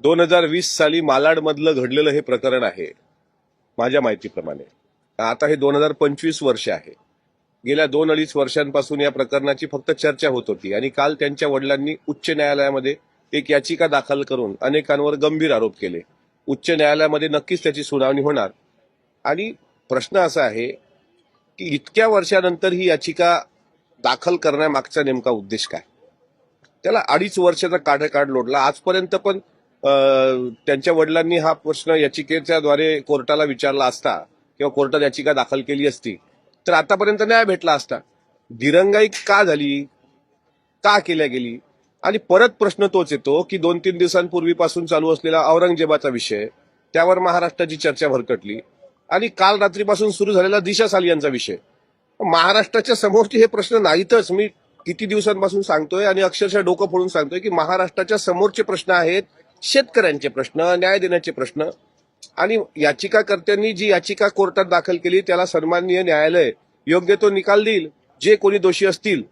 2020 साली मालाडमधलं घडलेलं हे प्रकरण आहे माझ्या माहितीप्रमाणे. आता हे 2025 वर्ष आहे. गेल्या 2-2.5 वर्षांपासून या प्रकरणाची फक्त चर्चा होत होती आणि काल त्यांच्या वडिलांनी उच्च न्यायालयामध्ये एक याचिका दाखल करून अनेकांवर गंभीर आरोप केले. उच्च न्यायालयामध्ये नक्कीच त्याची सुनावणी होणार आणि प्रश्न असा आहे की इतक्या वर्षानंतर ही याचिका दाखल करण्यामागचा नेमका उद्देश काय? त्याला 2.5 वर्षाचा काढ लोटला. आजपर्यंत पण त्यांच्या वडिलांनी हा प्रश्न याचिकेच्या द्वारे कोर्टाला विचारला असता किंवा कोर्टात याचिका दाखल केली असती तर आतापर्यंत न्याय भेटला असता. दिरंगाई का झाली, का केल्या गेली? आणि परत प्रश्न तोच येतो की 2-3 दिवसांपूर्वीपासून चालू असलेला औरंगजेबाचा विषय, त्यावर महाराष्ट्राची चर्चा भरकटली आणि काल रात्रीपासून सुरू झालेला दिशा सालियांचा विषय. महाराष्ट्राच्या समोरचे हे प्रश्न नाहीतच. मी किती दिवसांपासून सांगतोय आणि अक्षरशः डोकं फोडून सांगतोय की महाराष्ट्राच्या समोरचे प्रश्न आहेत शेतकऱ्यांचे प्रश्न, न्याय देण्याचे प्रश्न. आणि याचिकाकर्त्यांनी जी याचिका कोर्टात दाखल केली त्याला सन्माननीय न्यायालय योग्य तो निकाल देईल. जे कोणी दोषी असतील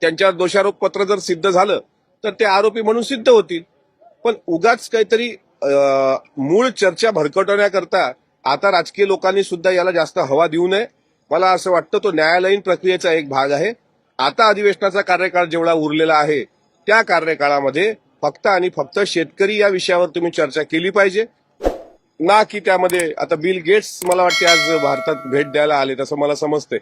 त्यांच्यावर दोषारोप पत्र जर सिद्ध झालं तर ते आरोपी म्हणून सिद्ध होतील. पण उगाच काहीतरी मूळ चर्चा भरकटवण्याकरता आता राजकीय लोकांनी सुद्धा याला जास्त हवा देऊ नये. मला असं वाटतं तो न्यायालयीन प्रक्रियेचा एक भाग आहे. आता अधिवेशनाचा कार्यकाळ जेवढा उरलेला आहे त्या कार्यकाळामध्ये फक्त आणि फक्त शेतकरी या विषयावर तुम्ही चर्चा केली पाहिजे ना की त्यामध्ये आता बिल गेट्स मला वाटते आज भारतात भेट द्यायला आले तसं मला समजतंय.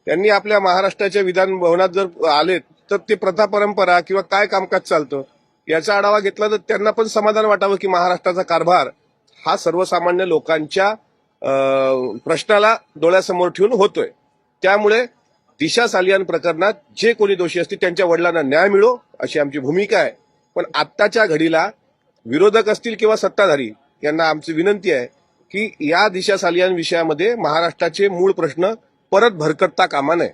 त्यांनी आपल्या महाराष्ट्राच्या विधान भवनात जर आले तर ते प्रथा परंपरा किंवा काय कामकाज चालतं याचा आढावा घेतला तर त्यांना पण समाधान वाटावं की महाराष्ट्राचा कारभार हा सर्वसामान्य लोकांच्या प्रश्नाला डोळ्यासमोर ठेवून होतोय. त्यामुळे दिशा सालियान प्रकरणात जे कोणी दोषी असतील त्यांच्या वडिलांना न्याय मिळो अशी आमची भूमिका आहे. पण आत्ताच्या घडीला विरोधक असतील किंवा सत्ताधारी यांना आमची विनंती आहे की या दिशा सालियान विषयामध्ये महाराष्ट्राचे मूळ प्रश्न परत भरकटता कामा नये.